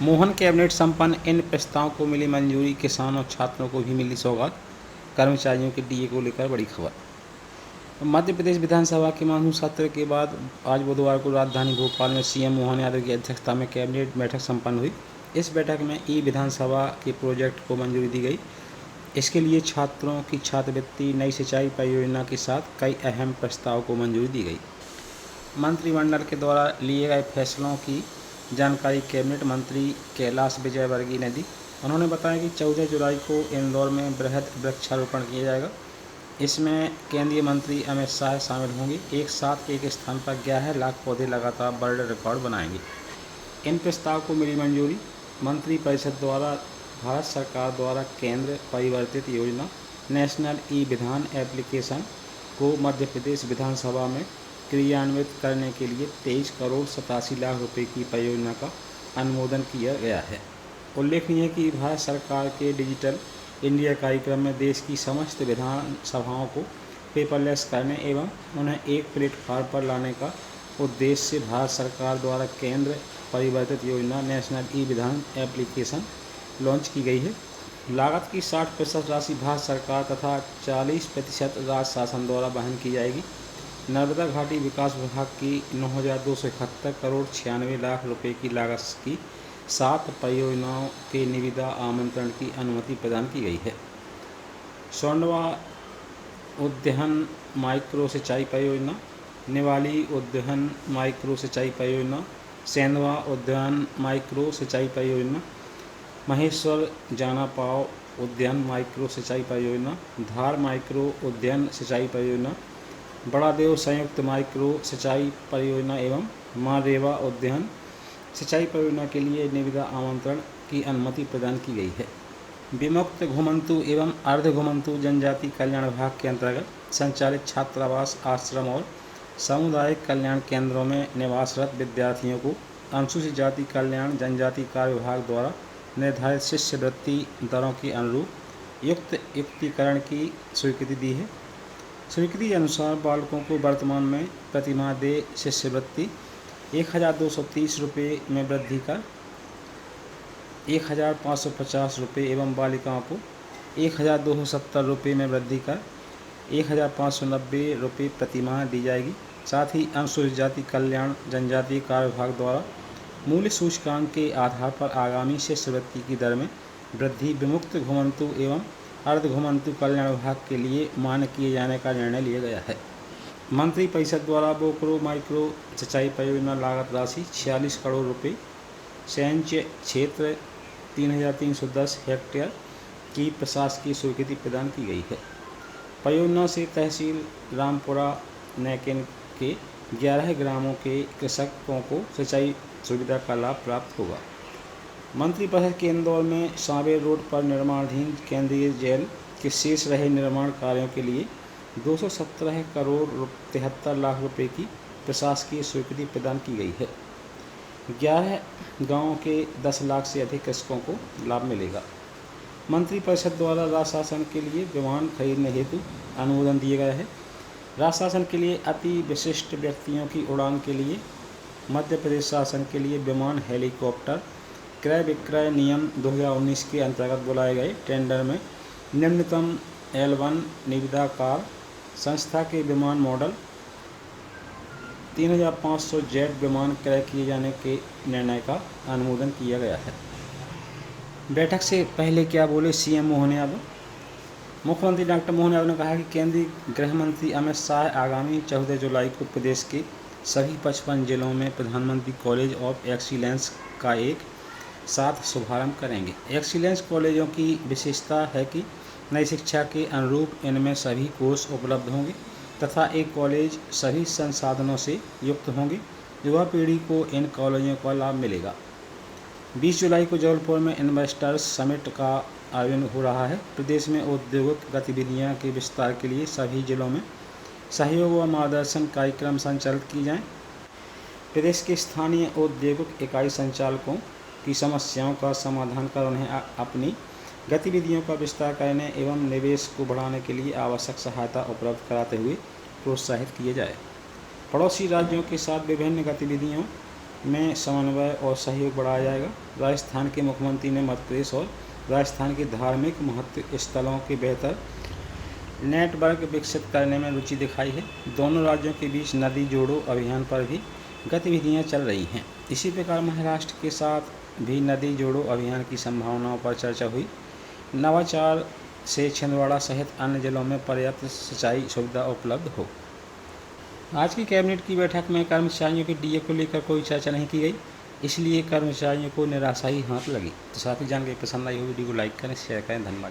Mohan cabinet संपन्न, इन प्रस्तावों को मिली मंजूरी, किसानों छात्रों को भी मिली सौगात, कर्मचारियों के डीए को लेकर बड़ी खबर। मध्य प्रदेश विधानसभा के मानसून सत्र के बाद आज बुधवार को राजधानी भोपाल में सीएम मोहन यादव की अध्यक्षता में कैबिनेट बैठक संपन्न हुई। इस बैठक में ई विधानसभा के प्रोजेक्ट को मंजूरी दी गई। इसके लिए छात्रों की छात्रवृत्ति, नई सिंचाई परियोजना के साथ कई अहम प्रस्ताव को मंजूरी दी गई। मंत्रिमंडल के द्वारा लिए गए फैसलों की जानकारी कैबिनेट मंत्री कैलाश विजयवर्गीय ने दी। उन्होंने बताया कि 14 जुलाई को इंदौर में बृहद वृक्षारोपण किया जाएगा। इसमें केंद्रीय मंत्री अमित शाह शामिल होंगे। एक साथ एक स्थान पर 11 लाख पौधे लगातार वर्ल्ड रिकॉर्ड बनाएंगे। इन प्रस्ताव को मिली मंजूरी। मंत्रिपरिषद द्वारा भारत सरकार द्वारा केंद्र परिवर्तित योजना नेशनल ई विधान एप्लीकेशन को मध्य प्रदेश विधानसभा में क्रियान्वित करने के लिए 23 करोड़ 87 लाख रुपए की परियोजना का अनुमोदन किया गया है। उल्लेखनीय है कि भारत सरकार के डिजिटल इंडिया कार्यक्रम में देश की समस्त विधानसभाओं को पेपरलेस करने एवं उन्हें एक प्लेटफार्म पर लाने का उद्देश्य से भारत सरकार द्वारा केंद्र परिवर्तित योजना नेशनल ई विधान एप्लीकेशन लॉन्च की गई है। लागत की 60% राशि भारत सरकार तथा 40% राज्य शासन द्वारा वहन की जाएगी। नर्मदा घाटी विकास विभाग की 9,271 करोड़ 96 लाख रुपए की लागत की 7 परियोजनाओं के निविदा आमंत्रण की अनुमति प्रदान की गई है। सोंडवा उद्यान माइक्रो सिंचाई परियोजना, निवाली उद्यान माइक्रो सिंचाई परियोजना, सेंधवा उद्यान माइक्रो सिंचाई परियोजना, महेश्वर जानापाव उद्यान माइक्रो सिंचाई परियोजना, धार माइक्रो उद्यान सिंचाई परियोजना, बड़ादेव संयुक्त माइक्रो सिंचाई परियोजना एवं माँ रेवा उद्यान सिंचाई परियोजना के लिए निविदा आमंत्रण की अनुमति प्रदान की गई है। विमुक्त घुमंतु एवं अर्ध घुमंतु जनजाति कल्याण विभाग के अंतर्गत संचालित छात्रावास, आश्रम और सामुदायिक कल्याण केंद्रों में निवासरत विद्यार्थियों को अनुसूचित जाति कल्याण जनजाति कार्य विभाग द्वारा निर्धारित शिष्यवृत्ति दरों के अनुरूप युक्तिकरण की स्वीकृति दी है। स्वीकृति के अनुसार बालकों को वर्तमान में प्रतिमाह देय शिष्यवृत्ति 1,230 रुपये में वृद्धि कर 1,550 रुपये एवं बालिकाओं को 1,270 रुपये में वृद्धि कर 1,590 रुपये प्रतिमाह दी जाएगी। साथ ही अनुसूचित जाति कल्याण जनजातीय कार्य विभाग द्वारा मूल्य सूचकांक के आधार पर आगामी शिष्यवृत्ति की दर में वृद्धि विमुक्त घुमंतु एवं अर्ध घुमंतु कल्याण विभाग के लिए मान्य किए जाने का निर्णय लिया गया है। मंत्रिपरिषद द्वारा बोकरो माइक्रो सिंचाई परियोजना लागत राशि 46 करोड़ रुपये, संचय क्षेत्र 3,310 हेक्टेयर की प्रशासकीय स्वीकृति प्रदान की गई है। परियोजना से तहसील रामपुरा नैकिन के 11 ग्रामों के कृषकों को सिंचाई सुविधा का लाभ प्राप्त होगा। मंत्रिपरिषद के इंदौर में सांवेर रोड पर निर्माणाधीन केंद्रीय जेल के शेष रहे निर्माण कार्यों के लिए 217 करोड़ 73 लाख रुपए की प्रशासकीय स्वीकृति प्रदान की गई है। 11 गांवों के 10 लाख से अधिक कृषकों को लाभ मिलेगा। मंत्रिपरिषद द्वारा राज्य शासन के लिए विमान खरीदने हेतु अनुमोदन दिए गए हैं। राज्य शासन के लिए अति विशिष्ट व्यक्तियों की उड़ान के लिए मध्य प्रदेश शासन के लिए विमान हेलीकॉप्टर क्रय विक्रय नियम 2019 के अंतर्गत बुलाए गए टेंडर में निम्नतम L1 निविदाकार संस्था के विमान मॉडल 3,500 जेट विमान क्रय किए जाने के निर्णय का अनुमोदन किया गया है। बैठक से पहले क्या बोले सीएम मोहन यादव? मुख्यमंत्री डॉक्टर मोहन यादव ने कहा कि केंद्रीय गृह मंत्री अमित शाह आगामी 14 जुलाई को प्रदेश के सभी 55 जिलों में प्रधानमंत्री कॉलेज ऑफ एक्सीलेंस का एक साथ शुभारंभ करेंगे। एक्सीलेंस कॉलेजों की विशेषता है कि नई शिक्षा के अनुरूप इनमें सभी कोर्स उपलब्ध होंगे तथा एक कॉलेज सभी संसाधनों से युक्त होंगे। युवा पीढ़ी को इन कॉलेजों का लाभ मिलेगा। 20 जुलाई को जबलपुर में इन्वेस्टर्स समिट का आयोजन हो रहा है। प्रदेश में औद्योगिक गतिविधियां के विस्तार के लिए सभी जिलों में सहयोग व मार्गदर्शन कार्यक्रम संचालित किए जाएँ। प्रदेश के स्थानीय औद्योगिक इकाई संचालकों की समस्याओं का समाधान कर उन्हें अपनी गतिविधियों का विस्तार करने एवं निवेश को बढ़ाने के लिए आवश्यक सहायता उपलब्ध कराते हुए प्रोत्साहित किए जाए। पड़ोसी राज्यों के साथ विभिन्न गतिविधियों में समन्वय और सहयोग बढ़ाया जाएगा। राजस्थान के मुख्यमंत्री ने मध्य प्रदेश और राजस्थान के धार्मिक महत्व स्थलों के बेहतर नेटवर्क विकसित करने में रुचि दिखाई है। दोनों राज्यों के बीच नदी जोड़ो अभियान पर भी गतिविधियां चल रही हैं। इसी प्रकार महाराष्ट्र के साथ भी नदी जोड़ो अभियान की संभावनाओं पर चर्चा हुई। नवाचार से छिंदवाड़ा सहित अन्य जिलों में पर्याप्त सिंचाई सुविधा उपलब्ध हो। आज की कैबिनेट की बैठक में कर्मचारियों के डीए को लेकर कोई चर्चा नहीं की गई, इसलिए कर्मचारियों को निराशा ही हाथ लगी। तो साथ ही जानकारी पसंद आई हो वीडियो को लाइक करें, शेयर करें। धन्यवाद।